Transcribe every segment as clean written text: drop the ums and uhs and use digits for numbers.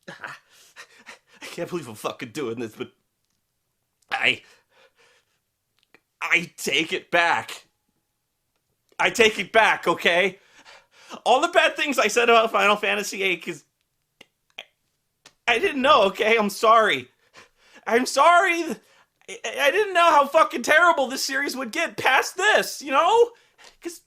I can't believe I'm fucking doing this, but I take it back. I take it back, okay? All the bad things I said about Final Fantasy VIII, because I didn't know, okay? I'm sorry. I'm sorry. I didn't know how fucking terrible this series would get past this, you know? Because,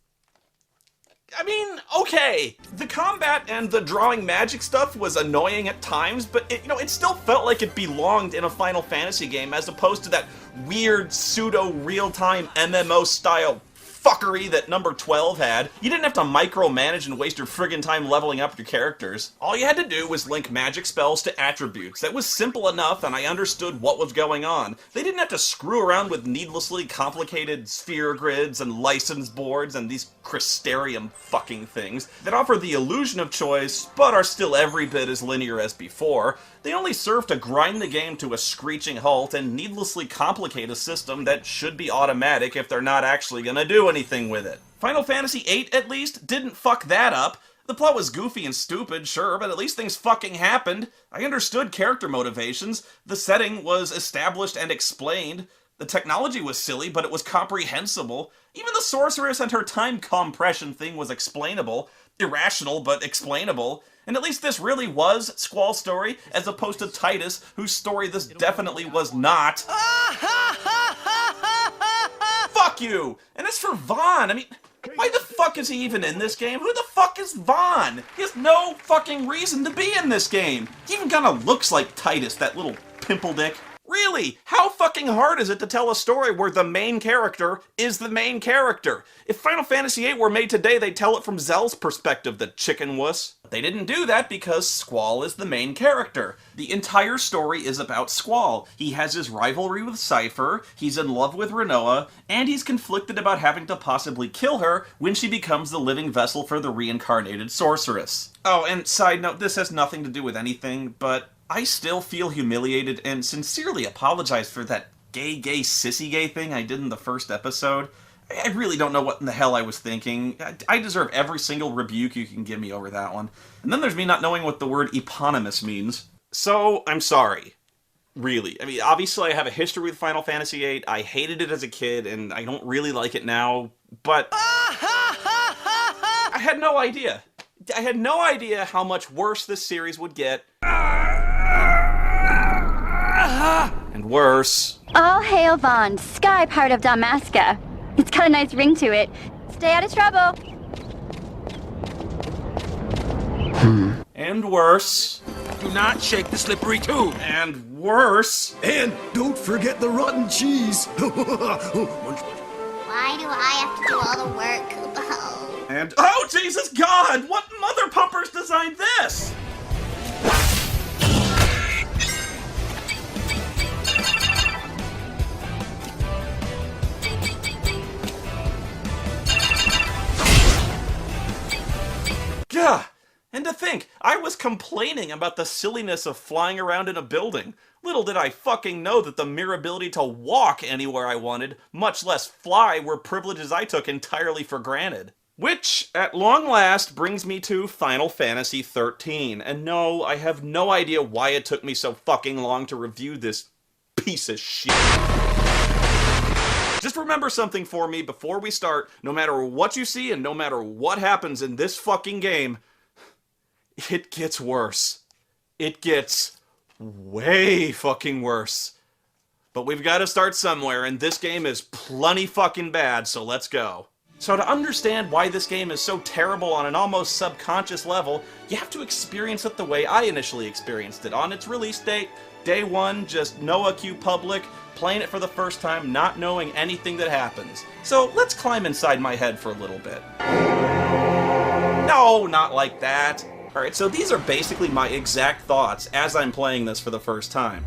I mean, okay. The combat and the drawing magic stuff was annoying at times, but it still felt like it belonged in a Final Fantasy game as opposed to that weird pseudo-real-time MMO-style fuckery that number 12 had. You didn't have to micromanage and waste your friggin' time leveling up your characters. All you had to do was link magic spells to attributes. That was simple enough, and I understood what was going on. They didn't have to screw around with needlessly complicated sphere grids and license boards and these Crystarium fucking things that offer the illusion of choice, but are still every bit as linear as before. They only serve to grind the game to a screeching halt and needlessly complicate a system that should be automatic if they're not actually gonna do anything with it. Final Fantasy VIII, at least, didn't fuck that up. The plot was goofy and stupid, sure, but at least things fucking happened. I understood character motivations. The setting was established and explained. The technology was silly, but it was comprehensible. Even the sorceress and her time compression thing was explainable. Irrational, but explainable. And at least this really was Squall's story, as opposed to Titus, whose story this definitely was not. Fuck you! And as for Vaughn, I mean, why the fuck is he even in this game? Who the fuck is Vaughn? He has no fucking reason to be in this game. He even kinda looks like Titus, that little pimple dick. Really? How fucking hard is it to tell a story where the main character is the main character? If Final Fantasy VIII were made today, they'd tell it from Zell's perspective, the chicken wuss. They didn't do that because Squall is the main character. The entire story is about Squall. He has his rivalry with Cypher, he's in love with Rinoa, and he's conflicted about having to possibly kill her when she becomes the living vessel for the reincarnated sorceress. Oh, and side note, this has nothing to do with anything, but I still feel humiliated and sincerely apologize for that gay sissy gay thing I did in the first episode. I really don't know what in the hell I was thinking. I deserve every single rebuke you can give me over that one. And then there's me not knowing what the word eponymous means. So, I'm sorry. Really. I mean, obviously I have a history with Final Fantasy VIII. I hated it as a kid, and I don't really like it now, but I had no idea. I had no idea how much worse this series would get. And worse. All hail Vaughn, sky part of Damaska. It's got a nice ring to it. Stay out of trouble. And worse. Do not shake the slippery tube. And worse. And don't forget the rotten cheese. Why do I have to do all the work? Oh. And, oh Jesus God! What mother pumpers designed this? Yeah, and to think, I was complaining about the silliness of flying around in a building. Little did I fucking know that the mere ability to walk anywhere I wanted, much less fly, were privileges I took entirely for granted. Which, at long last, brings me to Final Fantasy XIII. And no, I have no idea why it took me so fucking long to review this piece of shit. Just remember something for me before we start. No matter what you see and no matter what happens in this fucking game, it gets worse. It gets way fucking worse. But we've got to start somewhere, and this game is plenty fucking bad, so let's go. So to understand why this game is so terrible on an almost subconscious level, you have to experience it the way I initially experienced it. On its release date, day one, just no AQ public, playing it for the first time, not knowing anything that happens. So let's climb inside my head for a little bit. No, not like that. Alright, so these are basically my exact thoughts as I'm playing this for the first time.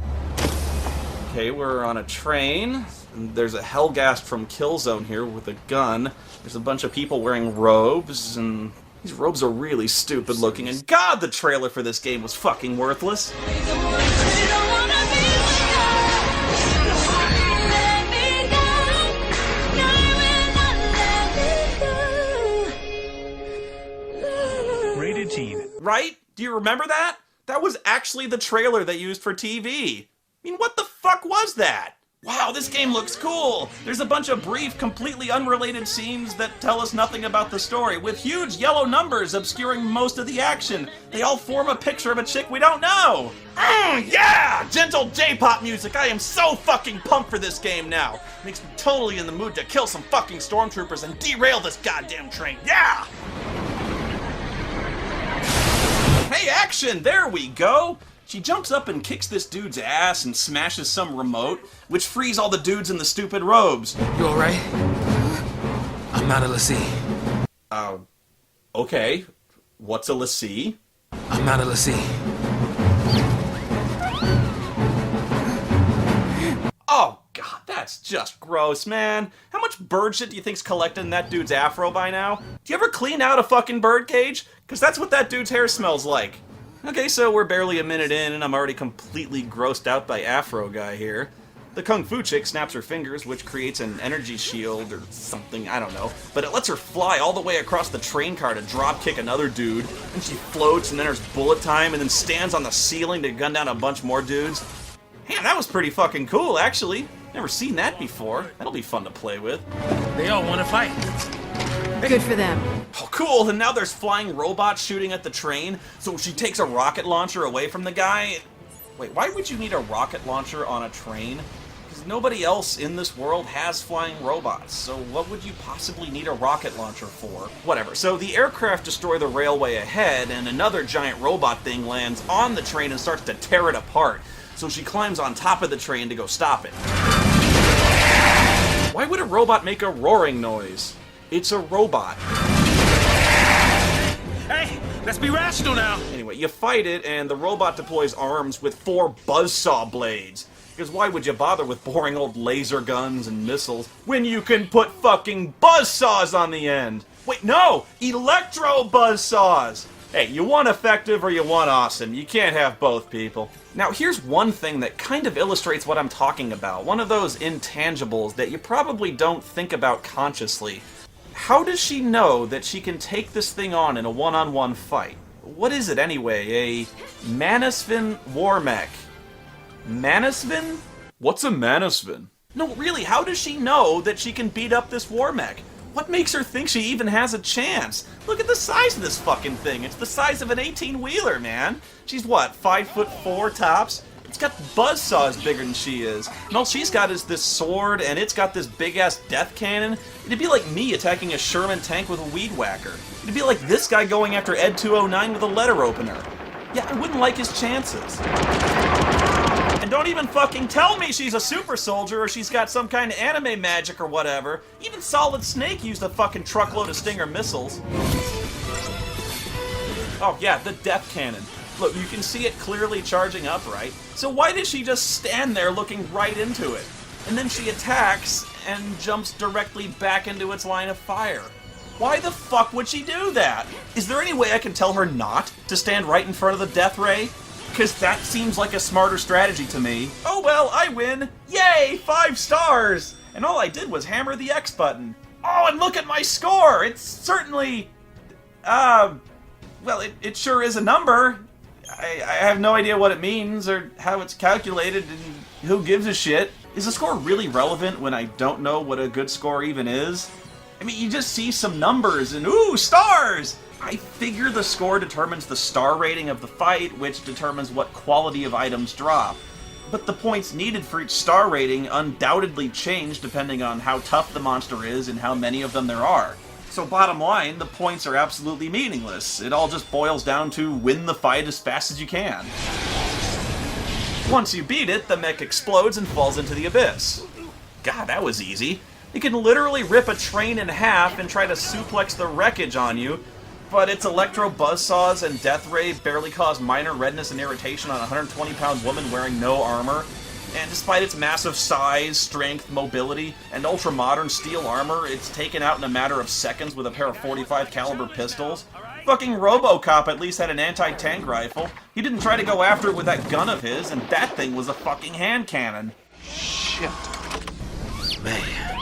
Okay, we're on a train. And there's a Hellgast from Killzone here with a gun. There's a bunch of people wearing robes, and these robes are really stupid looking. And God, the trailer for this game was fucking worthless. Rated teen. Right? Do you remember that? That was actually the trailer they used for TV. I mean, what the fuck was that? Wow, this game looks cool! There's a bunch of brief, completely unrelated scenes that tell us nothing about the story, with huge yellow numbers obscuring most of the action. They all form a picture of a chick we don't know! Yeah! Gentle J-pop music! I am so fucking pumped for this game now! Makes me totally in the mood to kill some fucking stormtroopers and derail this goddamn train, yeah! Hey, action! There we go! She jumps up and kicks this dude's ass and smashes some remote, which frees all the dudes in the stupid robes. You alright? I'm not a lessee. Okay. What's a lessee? I'm not a lessee. Oh, God, that's just gross, man. How much bird shit do you think's collected in that dude's afro by now? Do you ever clean out a fucking bird cage? Because that's what that dude's hair smells like. Okay, so we're barely a minute in, and I'm already completely grossed out by Afro Guy here. The Kung Fu chick snaps her fingers, which creates an energy shield or something, I don't know. But it lets her fly all the way across the train car to drop kick another dude, and she floats and enters bullet time, and then stands on the ceiling to gun down a bunch more dudes. Man, that was pretty fucking cool, actually. Never seen that before. That'll be fun to play with. They all want to fight. Good for them. Oh, cool, and now there's flying robots shooting at the train, so she takes a rocket launcher away from the guy. Wait, why would you need a rocket launcher on a train? Because nobody else in this world has flying robots, so what would you possibly need a rocket launcher for? Whatever, so the aircraft destroy the railway ahead, and another giant robot thing lands on the train and starts to tear it apart, so she climbs on top of the train to go stop it. Why would a robot make a roaring noise? It's a robot. Hey, let's be rational now. Anyway, you fight it, and the robot deploys arms with 4 buzzsaw blades. Because why would you bother with boring old laser guns and missiles when you can put fucking buzzsaws on the end? Wait, no! Electro buzzsaws! Hey, you want effective or you want awesome. You can't have both, people. Now, here's one thing that kind of illustrates what I'm talking about. One of those intangibles that you probably don't think about consciously. How does she know that she can take this thing on in a one-on-one fight? What is it anyway? A Manasvin war mech? Manasvin? What's a Manasvin? No, really, how does she know that she can beat up this war mech? What makes her think she even has a chance? Look at the size of this fucking thing. It's the size of an 18-wheeler, man. She's what, 5'4" tops? It's got buzzsaws bigger than she is. And all she's got is this sword, and it's got this big-ass death cannon. It'd be like me attacking a Sherman tank with a weed whacker. It'd be like this guy going after Ed 209 with a letter opener. Yeah, I wouldn't like his chances. And don't even fucking tell me she's a super soldier or she's got some kind of anime magic or whatever. Even Solid Snake used a fucking truckload of Stinger missiles. Oh yeah, the death cannon. Look, you can see it clearly charging up, right? So why does she just stand there looking right into it? And then she attacks and jumps directly back into its line of fire. Why the fuck would she do that? Is there any way I can tell her not to stand right in front of the death ray? Because that seems like a smarter strategy to me. Oh well, I win! Yay! 5 stars! And all I did was hammer the X button. Oh, and look at my score! It's certainly... well, it sure is a number. I have no idea what it means or how it's calculated and who gives a shit. Is the score really relevant when I don't know what a good score even is? I mean, you just see some numbers and ooh, stars! I figure the score determines the star rating of the fight, which determines what quality of items drop. But the points needed for each star rating undoubtedly change depending on how tough the monster is and how many of them there are. So bottom line, the points are absolutely meaningless. It all just boils down to win the fight as fast as you can. Once you beat it, the mech explodes and falls into the abyss. God, that was easy. It can literally rip a train in half and try to suplex the wreckage on you, but its electro buzzsaws and death ray barely cause minor redness and irritation on a 120-pound woman wearing no armor. And despite its massive size, strength, mobility, and ultra-modern steel armor, it's taken out in a matter of seconds with a pair of 45 caliber pistols. Fucking RoboCop at least had an anti-tank rifle. He didn't try to go after it with that gun of his, and that thing was a fucking hand cannon. Shit. Man.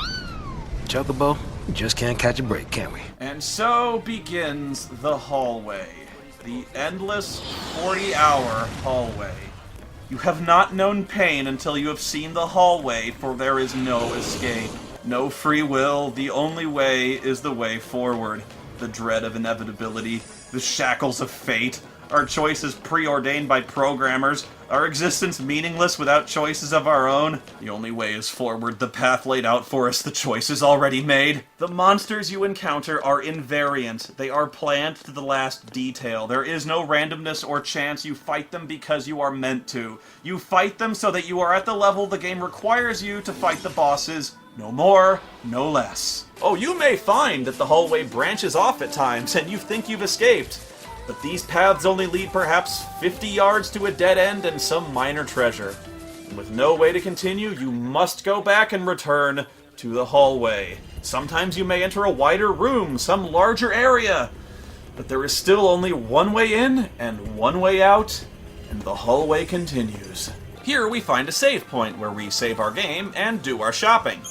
Chocobo, we just can't catch a break, can we? And so begins the hallway. The endless 40-hour hallway. You have not known pain until you have seen the hallway, for there is no escape. No free will, the only way is the way forward. The dread of inevitability, the shackles of fate, our choices preordained by programmers, our existence meaningless without choices of our own. The only way is forward, the path laid out for us, the choices already made. The monsters you encounter are invariant. They are planned to the last detail. There is no randomness or chance. You fight them because you are meant to. You fight them so that you are at the level the game requires you to fight the bosses. No more, no less. Oh, you may find that the hallway branches off at times and you think you've escaped. But these paths only lead perhaps 50 yards to a dead end and some minor treasure. And with no way to continue, you must go back and return to the hallway. Sometimes you may enter a wider room, some larger area. But there is still only one way in and one way out, and the hallway continues. Here we find a save point where we save our game and do our shopping.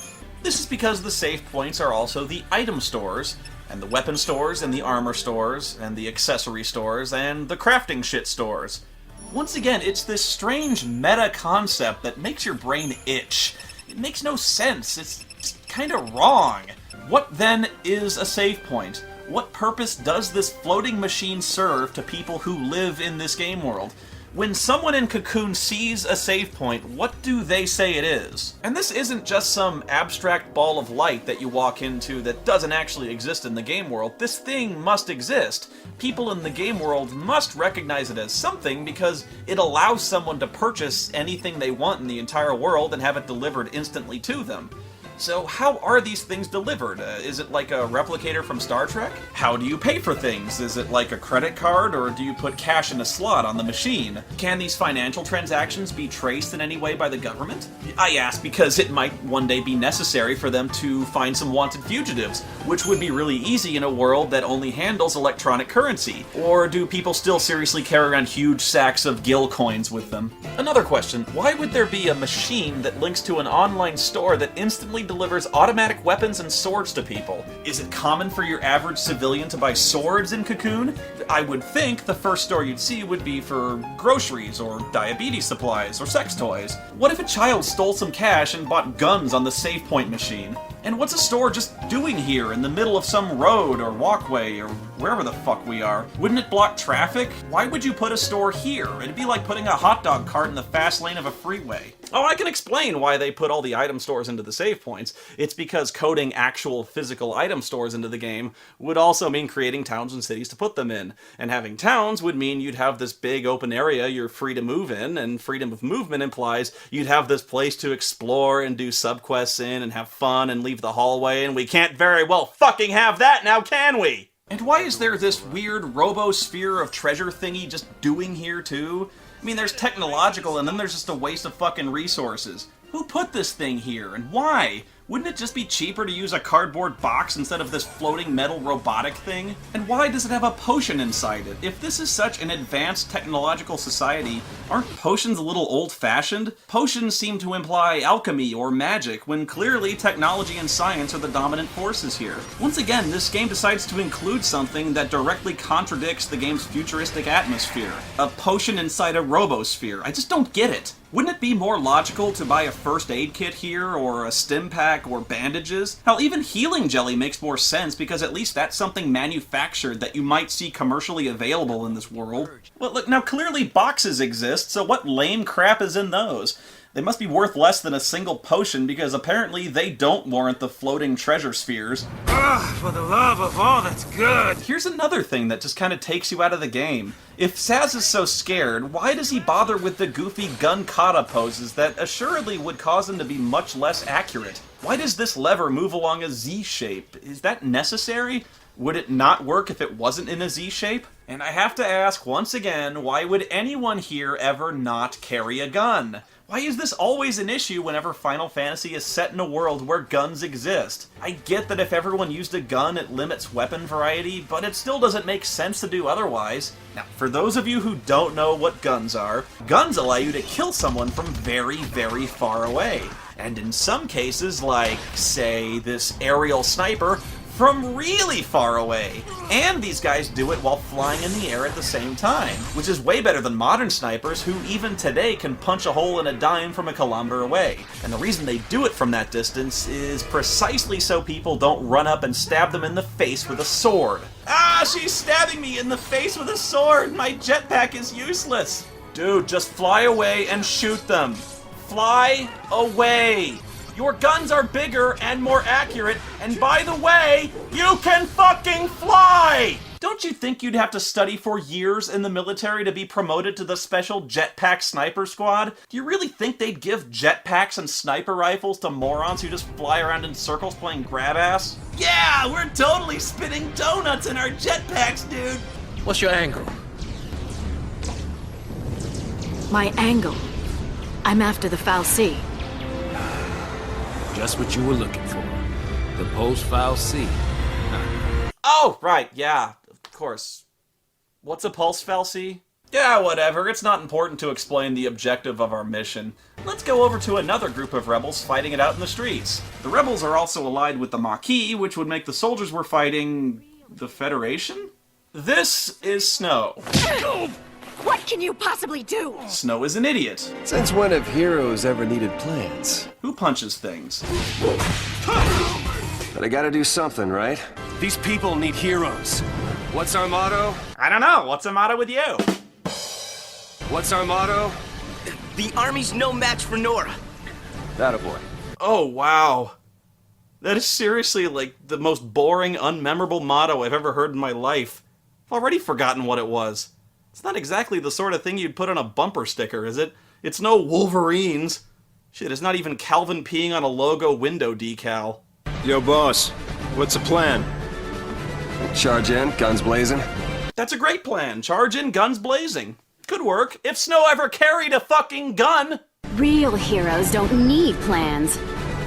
This is because the save points are also the item stores, and the weapon stores, and the armor stores, and the accessory stores, and the crafting shit stores. Once again, it's this strange meta concept that makes your brain itch. It makes no sense. It's kinda wrong. What then is a save point? What purpose does this floating machine serve to people who live in this game world? When someone in Cocoon sees a save point, what do they say it is? And this isn't just some abstract ball of light that you walk into that doesn't actually exist in the game world. This thing must exist. People in the game world must recognize it as something because it allows someone to purchase anything they want in the entire world and have it delivered instantly to them. So how are these things delivered? Is it like a replicator from Star Trek? How do you pay for things? Is it like a credit card, or do you put cash in a slot on the machine? Can these financial transactions be traced in any way by the government? I ask because it might one day be necessary for them to find some wanted fugitives, which would be really easy in a world that only handles electronic currency. Or do people still seriously carry around huge sacks of Gil coins with them? Another question, why would there be a machine that links to an online store that instantly delivers automatic weapons and swords to people? Is it common for your average civilian to buy swords in Cocoon? I would think the first store you'd see would be for groceries or diabetes supplies or sex toys. What if a child stole some cash and bought guns on the save point machine? And what's a store just doing here in the middle of some road or walkway or wherever the fuck we are? Wouldn't it block traffic? Why would you put a store here? It'd be like putting a hot dog cart in the fast lane of a freeway. Oh, I can explain why they put all the item stores into the save points. It's because coding actual physical item stores into the game would also mean creating towns and cities to put them in. And having towns would mean you'd have this big open area you're free to move in, and freedom of movement implies you'd have this place to explore and do subquests in and have fun and leave the hallway, and we can't very well fucking have that now, can we? And why is there this weird robo-sphere of treasure thingy just doing here too? I mean, there's technological, and then there's just a waste of fucking resources. Who put this thing here, and why? Wouldn't it just be cheaper to use a cardboard box instead of this floating metal robotic thing? And why does it have a potion inside it? If this is such an advanced technological society, aren't potions a little old-fashioned? Potions seem to imply alchemy or magic, when clearly technology and science are the dominant forces here. Once again, this game decides to include something that directly contradicts the game's futuristic atmosphere. A potion inside a robosphere. I just don't get it. Wouldn't it be more logical to buy a first aid kit here, or a stim pack, or bandages? Hell, even healing jelly makes more sense, because at least that's something manufactured that you might see commercially available in this world. Well, look, now clearly boxes exist, so what lame crap is in those? They must be worth less than a single potion, because apparently they don't warrant the floating treasure spheres. Ah, for the love of all that's good! Here's another thing that just kind of takes you out of the game. If Saz is so scared, why does he bother with the goofy gun kata poses that assuredly would cause him to be much less accurate? Why does this lever move along a Z shape? Is that necessary? Would it not work if it wasn't in a Z shape? And I have to ask once again, why would anyone here ever not carry a gun? Why is this always an issue whenever Final Fantasy is set in a world where guns exist? I get that if everyone used a gun, it limits weapon variety, but it still doesn't make sense to do otherwise. Now, for those of you who don't know what guns allow you to kill someone from very, very far away. And in some cases, like, say, this aerial sniper, from really far away. And these guys do it while flying in the air at the same time, which is way better than modern snipers who even today can punch a hole in a dime from a kilometer away. And the reason they do it from that distance is precisely so people don't run up and stab them in the face with a sword. Ah, she's stabbing me in the face with a sword! My jetpack is useless! Dude, just fly away and shoot them. Fly away! Your guns are bigger and more accurate, and by the way, you can fucking fly! Don't you think you'd have to study for years in the military to be promoted to the special jetpack sniper squad? Do you really think they'd give jetpacks and sniper rifles to morons who just fly around in circles playing grab ass? Yeah, we're totally spinning donuts in our jetpacks, dude! What's your angle? My angle. I'm after the foul C. Just what you were looking for. The post-foul C. Oh, right, yeah, of course. What's a pulse falsi? Yeah, whatever, it's not important to explain the objective of our mission. Let's go over to another group of rebels fighting it out in the streets. The rebels are also allied with the Maquis, which would make the soldiers we're fighting... the Federation? This is Snow. What can you possibly do? Snow is an idiot. Since when have heroes ever needed plans? Who punches things? But I gotta do something, right? These people need heroes. What's our motto? I don't know, what's the matter with you? What's our motto? The army's no match for Nora. Attaboy. Oh, wow. That is seriously, like, the most boring, unmemorable motto I've ever heard in my life. I've already forgotten what it was. It's not exactly the sort of thing you'd put on a bumper sticker, is it? It's no Wolverines. Shit, it's not even Calvin peeing on a logo window decal. Yo, boss. What's the plan? Charge in, guns blazing. That's a great plan. Charge in, guns blazing. Could work, if Snow ever carried a fucking gun! Real heroes don't need plans.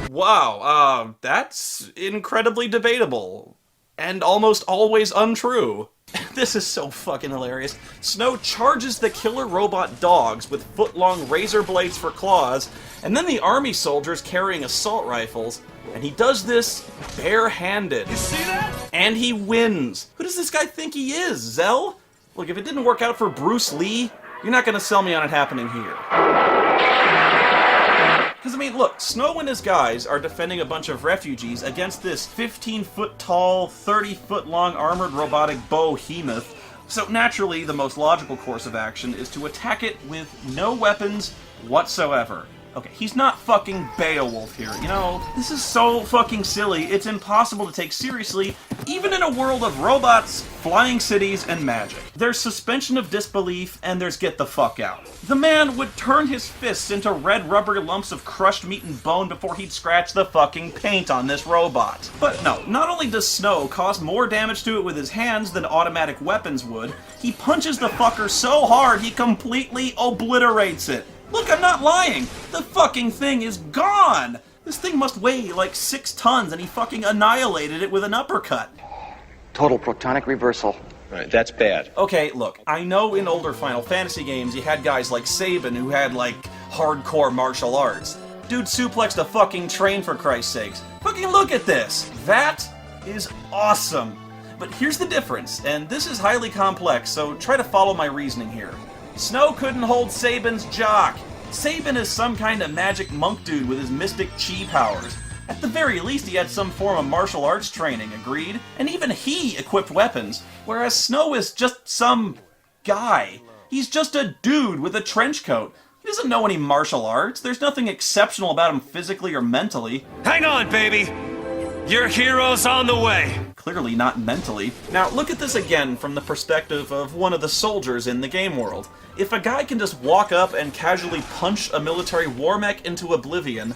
Wow, that's incredibly debatable. And almost always untrue. This is so fucking hilarious. Snow charges the killer robot dogs with foot-long razor blades for claws, and then the army soldiers carrying assault rifles, and he does this bare-handed. You see that? And he wins. Who does this guy think he is, Zell? Look, if it didn't work out for Bruce Lee, you're not gonna sell me on it happening here. Because, I mean, look, Snow and his guys are defending a bunch of refugees against this 15-foot-tall, 30-foot-long armored robotic behemoth. So naturally, the most logical course of action is to attack it with no weapons whatsoever. Okay, he's not fucking Beowulf here, you know? This is so fucking silly, it's impossible to take seriously, even in a world of robots, flying cities, and magic. There's suspension of disbelief, and there's get the fuck out. The man would turn his fists into red rubber lumps of crushed meat and bone before he'd scratch the fucking paint on this robot. But no, not only does Snow cause more damage to it with his hands than automatic weapons would, he punches the fucker so hard he completely obliterates it. Look, I'm not lying! The fucking thing is gone! This thing must weigh like 6 tons and he fucking annihilated it with an uppercut. Total protonic reversal. Right, that's bad. Okay, look, I know in older Final Fantasy games you had guys like Sabin who had like hardcore martial arts. Dude suplexed a fucking train for Christ's sakes. Fucking look at this! That is awesome! But here's the difference, and this is highly complex, so try to follow my reasoning here. Snow couldn't hold Sabin's jock. Sabin is some kind of magic monk dude with his mystic chi powers. At the very least, he had some form of martial arts training, agreed? And even he equipped weapons, whereas Snow is just some guy. He's just a dude with a trench coat. He doesn't know any martial arts. There's nothing exceptional about him physically or mentally. Hang on, baby! Your hero's on the way! Clearly not mentally. Now, look at this again from the perspective of one of the soldiers in the game world. If a guy can just walk up and casually punch a military war mech into oblivion,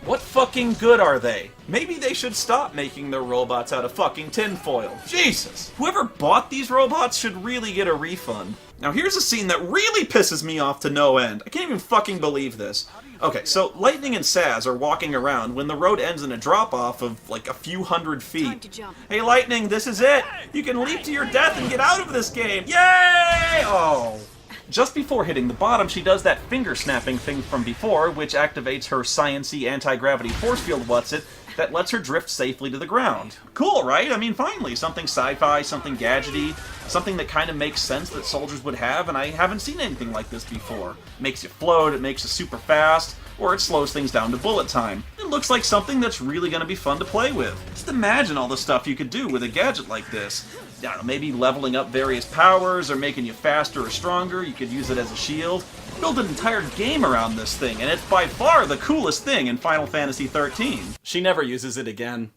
what fucking good are they? Maybe they should stop making their robots out of fucking tinfoil. Jesus! Whoever bought these robots should really get a refund. Now here's a scene that really pisses me off to no end. I can't even fucking believe this. Okay, so Lightning and Saz are walking around when the road ends in a drop-off of like a few hundred feet. Hey Lightning, this is it! You can leap to your death and get out of this game! Yay! Oh. Just before hitting the bottom, she does that finger-snapping thing from before, which activates her science-y anti-gravity force field what's-it, that lets her drift safely to the ground. Cool, right? I mean, finally, something sci-fi, something gadgety, something that kind of makes sense that soldiers would have, and I haven't seen anything like this before. It makes you float, it makes you super fast, or it slows things down to bullet time. It looks like something that's really going to be fun to play with. Just imagine all the stuff you could do with a gadget like this. I don't know, maybe leveling up various powers, or making you faster or stronger. You could use it as a shield. Build an entire game around this thing, and it's by far the coolest thing in Final Fantasy XIII. She never uses it again.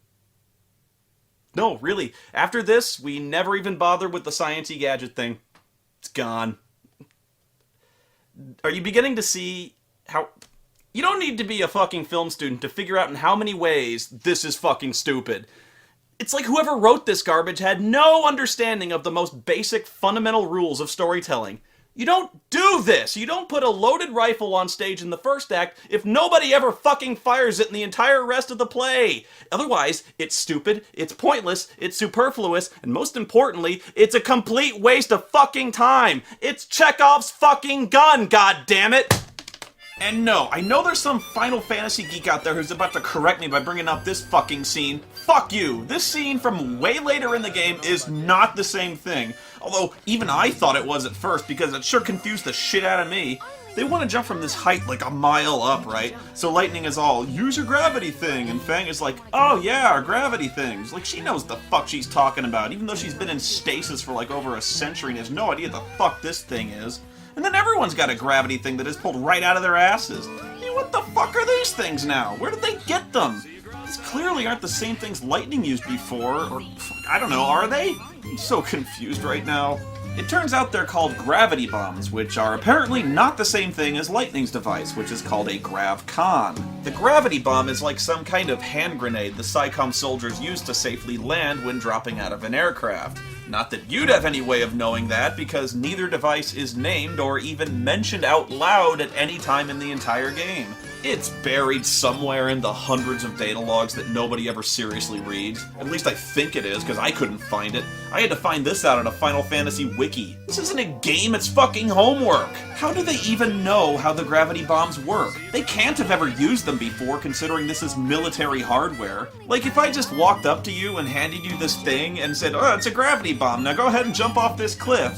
No, really. After this, we never even bother with the science-y gadget thing. It's gone. Are you beginning to see how... You don't need to be a fucking film student to figure out in how many ways this is fucking stupid. It's like whoever wrote this garbage had no understanding of the most basic, fundamental rules of storytelling. You don't do this! You don't put a loaded rifle on stage in the first act if nobody ever fucking fires it in the entire rest of the play! Otherwise, it's stupid, it's pointless, it's superfluous, and most importantly, it's a complete waste of fucking time! It's Chekhov's fucking gun, goddammit! And no, I know there's some Final Fantasy geek out there who's about to correct me by bringing up this fucking scene. Fuck you! This scene from way later in the game is not the same thing. Although, even I thought it was at first, because it sure confused the shit out of me. They want to jump from this height like a mile up, right? So Lightning is all, use your gravity thing, and Fang is like, oh yeah, our gravity things. Like, she knows the fuck she's talking about, even though she's been in stasis for like over a century and has no idea the fuck this thing is. And then everyone's got a gravity thing that is pulled right out of their asses. I mean, what the fuck are these things now? Where did they get them? These clearly aren't the same things Lightning used before, or I don't know, are they? I'm so confused right now. It turns out they're called gravity bombs, which are apparently not the same thing as Lightning's device, which is called a grav-con. The gravity bomb is like some kind of hand grenade the SciComm soldiers use to safely land when dropping out of an aircraft. Not that you'd have any way of knowing that, because neither device is named or even mentioned out loud at any time in the entire game. It's buried somewhere in the hundreds of data logs that nobody ever seriously reads. At least I think it is, because I couldn't find it. I had to find this out on a Final Fantasy wiki. This isn't a game, it's fucking homework! How do they even know how the gravity bombs work? They can't have ever used them before, considering this is military hardware. Like, if I just walked up to you and handed you this thing and said, oh, it's a gravity bomb, now go ahead and jump off this cliff.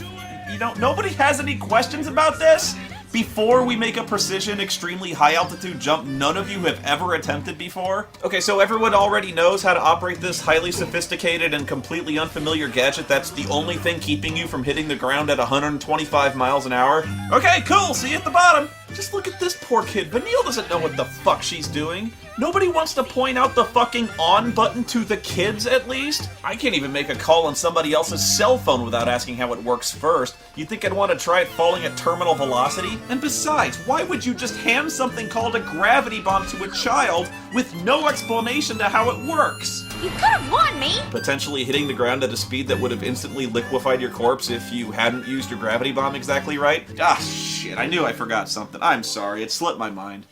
You know, nobody has any questions about this? Before we make a precision, extremely high-altitude jump none of you have ever attempted before? Okay, so everyone already knows how to operate this highly sophisticated and completely unfamiliar gadget that's the only thing keeping you from hitting the ground at 125 miles an hour? Okay, cool, see you at the bottom! Just look at this poor kid. Vanille doesn't know what the fuck she's doing. Nobody wants to point out the fucking on button to the kids, at least? I can't even make a call on somebody else's cell phone without asking how it works first. You'd think I'd want to try it falling at terminal velocity? And besides, why would you just hand something called a gravity bomb to a child with no explanation to how it works? You could have won me! Potentially hitting the ground at a speed that would have instantly liquefied your corpse if you hadn't used your gravity bomb exactly right? Ah, shit, I knew I forgot something. I'm sorry, it slipped my mind.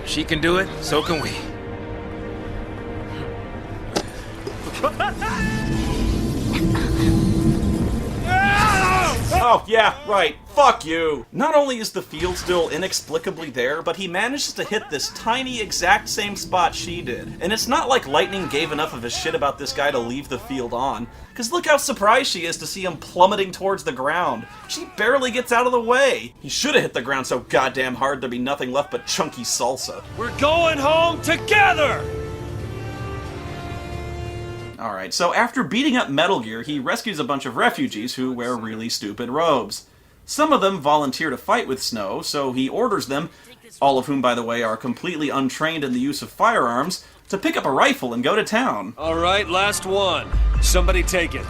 She can do it, so can we. Oh, yeah, right. Fuck you! Not only is the field still inexplicably there, but he manages to hit this tiny exact same spot she did. And it's not like Lightning gave enough of a shit about this guy to leave the field on, because look how surprised she is to see him plummeting towards the ground. She barely gets out of the way. He should have hit the ground so goddamn hard there'd be nothing left but chunky salsa. We're going home together! Alright, so after beating up Metal Gear, he rescues a bunch of refugees who wear really stupid robes. Some of them volunteer to fight with Snow, so he orders them, all of whom, by the way, are completely untrained in the use of firearms, to pick up a rifle and go to town. Alright, last one. Somebody take it.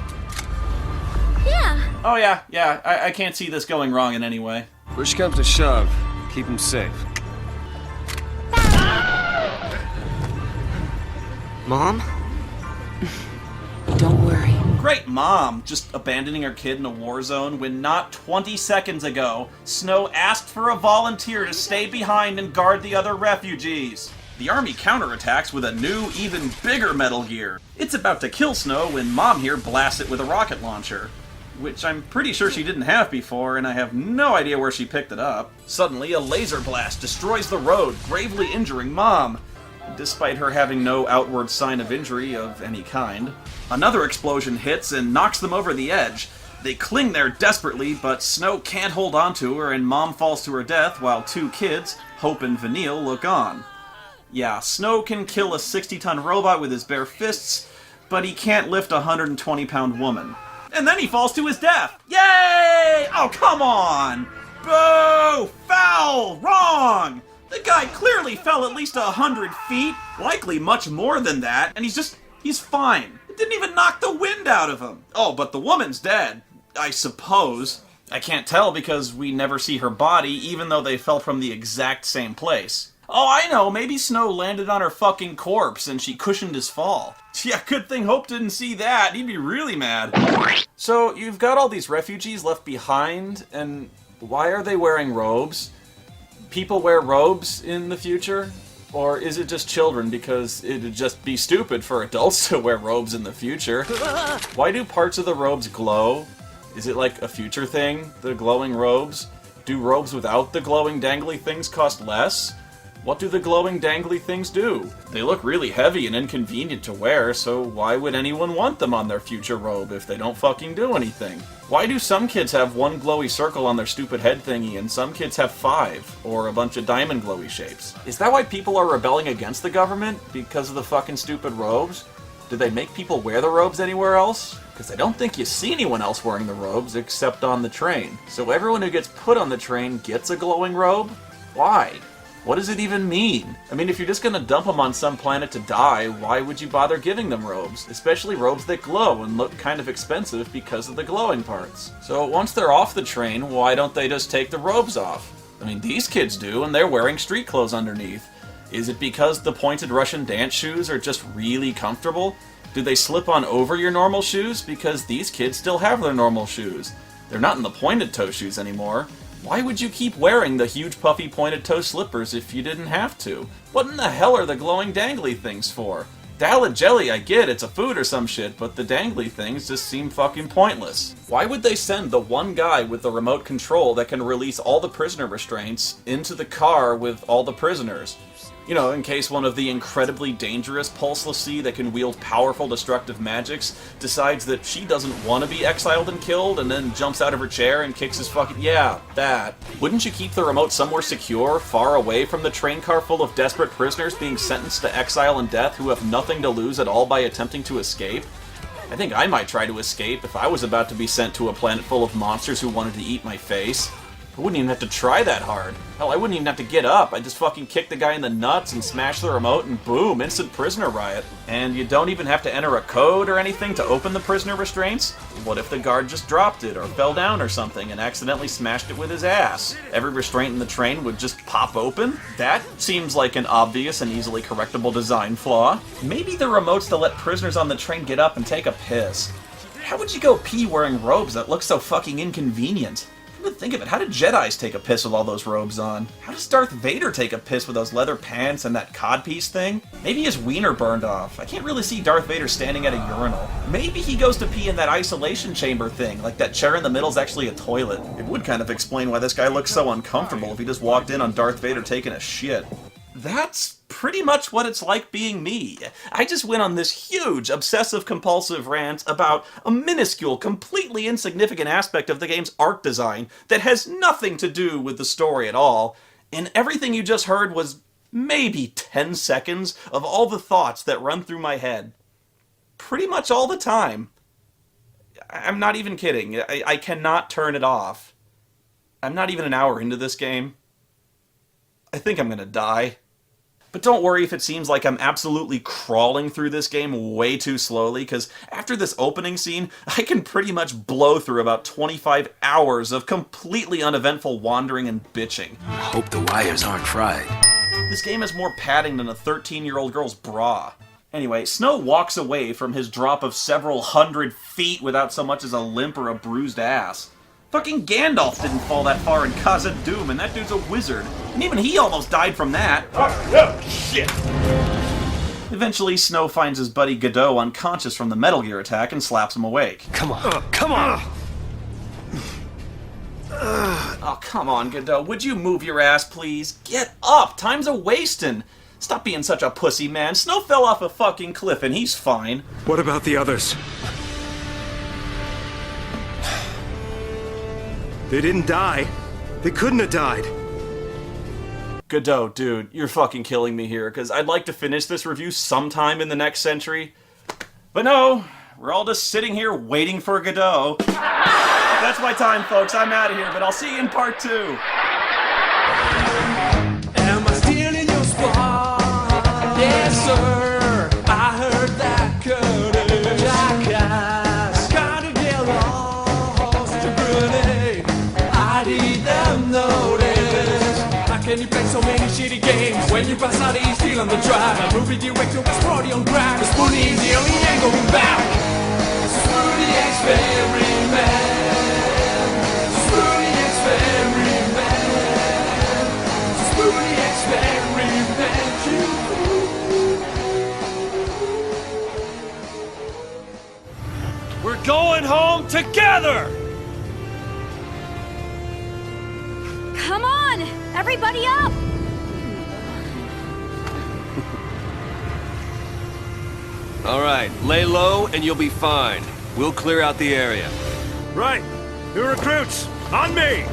Yeah. Oh yeah, I can't see this going wrong in any way. Push comes to shove. Keep him safe. Mom? Don't worry. Great mom, just abandoning her kid in a war zone when not 20 seconds ago, Snow asked for a volunteer to stay behind and guard the other refugees. The army counterattacks with a new, even bigger Metal Gear. It's about to kill Snow when Mom here blasts it with a rocket launcher, which I'm pretty sure she didn't have before, and I have no idea where she picked it up. Suddenly, a laser blast destroys the road, gravely injuring Mom. despite her having no outward sign of injury of any kind. Another explosion hits and knocks them over the edge. They cling there desperately, but Snow can't hold on to her, and Mom falls to her death while two kids, Hope and Vanille, look on. Yeah, Snow can kill a 60-ton robot with his bare fists, but he can't lift a 120-pound woman. And then he falls to his death! Yay! Oh, come on! Boo! Foul! Wrong! The guy clearly fell at least 100 feet, likely much more than that, and he's fine. It didn't even knock the wind out of him. Oh, but the woman's dead. I suppose. I can't tell because we never see her body, even though they fell from the exact same place. Oh, I know, maybe Snow landed on her fucking corpse and she cushioned his fall. Yeah, good thing Hope didn't see that. He'd be really mad. So, you've got all these refugees left behind, and why are they wearing robes? People wear robes in the future? Or is it just children because it'd just be stupid for adults to wear robes in the future? Why do parts of the robes glow? Is it like a future thing, the glowing robes? Do robes without the glowing dangly things cost less? What do the glowing dangly things do? They look really heavy and inconvenient to wear, so why would anyone want them on their future robe if they don't fucking do anything? Why do some kids have one glowy circle on their stupid head thingy and some kids have 5, or a bunch of diamond glowy shapes? Is that why people are rebelling against the government? Because of the fucking stupid robes? Do they make people wear the robes anywhere else? Because I don't think you see anyone else wearing the robes except on the train. So everyone who gets put on the train gets a glowing robe? Why? What does it even mean? I mean, if you're just gonna dump them on some planet to die, why would you bother giving them robes? Especially robes that glow and look kind of expensive because of the glowing parts. So once they're off the train, why don't they just take the robes off? I mean, these kids do, and they're wearing street clothes underneath. Is it because the pointed Russian dance shoes are just really comfortable? Do they slip on over your normal shoes? Because these kids still have their normal shoes. They're not in the pointed toe shoes anymore. Why would you keep wearing the huge puffy pointed toe slippers if you didn't have to? What in the hell are the glowing dangly things for? Dalid jelly, I get, it's a food or some shit, but the dangly things just seem fucking pointless. Why would they send the one guy with the remote control that can release all the prisoner restraints into the car with all the prisoners? You know, in case one of the incredibly dangerous Pulseless Sea that can wield powerful destructive magics decides that she doesn't want to be exiled and killed and then jumps out of her chair and kicks his fucking... Yeah, that. Wouldn't you keep the remote somewhere secure, far away from the train car full of desperate prisoners being sentenced to exile and death who have nothing to lose at all by attempting to escape? I think I might try to escape if I was about to be sent to a planet full of monsters who wanted to eat my face. I wouldn't even have to try that hard. Hell, I wouldn't even have to get up. I'd just fucking kick the guy in the nuts and smash the remote and boom, instant prisoner riot. And you don't even have to enter a code or anything to open the prisoner restraints? What if the guard just dropped it or fell down or something and accidentally smashed it with his ass? Every restraint in the train would just pop open? That seems like an obvious and easily correctable design flaw. Maybe the remote's to let prisoners on the train get up and take a piss. How would you go pee wearing robes that look so fucking inconvenient? Think of it, how did Jedis take a piss with all those robes on? How does Darth Vader take a piss with those leather pants and that codpiece thing? Maybe his wiener burned off. I can't really see Darth Vader standing at a urinal. Maybe he goes to pee in that isolation chamber thing, like that chair in the middle is actually a toilet. It would kind of explain why this guy looks so uncomfortable if he just walked in on Darth Vader taking a shit. That's pretty much what it's like being me. I just went on this huge, obsessive-compulsive rant about a minuscule, completely insignificant aspect of the game's art design that has nothing to do with the story at all, and everything you just heard was maybe 10 seconds of all the thoughts that run through my head. Pretty much all the time. I'm not even kidding. I cannot turn it off. I'm not even an hour into this game. I think I'm gonna die. But don't worry if it seems like I'm absolutely crawling through this game way too slowly, because after this opening scene, I can pretty much blow through about 25 hours of completely uneventful wandering and bitching. Hope the wires aren't fried. This game has more padding than a 13-year-old girl's bra. Anyway, Snow walks away from his drop of several hundred feet without so much as a limp or a bruised ass. Fucking Gandalf didn't fall that far in Khazad-dûm, and that dude's a wizard. And even he almost died from that. Oh, shit! Eventually, Snow finds his buddy Godot unconscious from the Metal Gear attack and slaps him awake. Come on, come on! Oh, come on, Godot. Would you move your ass, please? Get up! Time's a-wastin'! Stop being such a pussy, man. Snow fell off a fucking cliff and he's fine. What about the others? They didn't die. They couldn't have died. Godot, dude, you're fucking killing me here, because I'd like to finish this review sometime in the next century. But no, we're all just sitting here waiting for Godot. That's my time, folks. I'm out of here, but I'll see you in part 2. Am I still in your spot? Yes, sir. I heard that curtain. Jackass. Gotta get lost to grenade. I need them notice. How can you play so many shitty games when you pass out each deal on the drive? A movie director was party on crack. Spoony is the only ain't going back. Spoony experiment. Spoony experiment. Spoony experiment. We're going home together! Come on! Everybody up! All right, lay low and you'll be fine. We'll clear out the area. Right. New recruits, on me!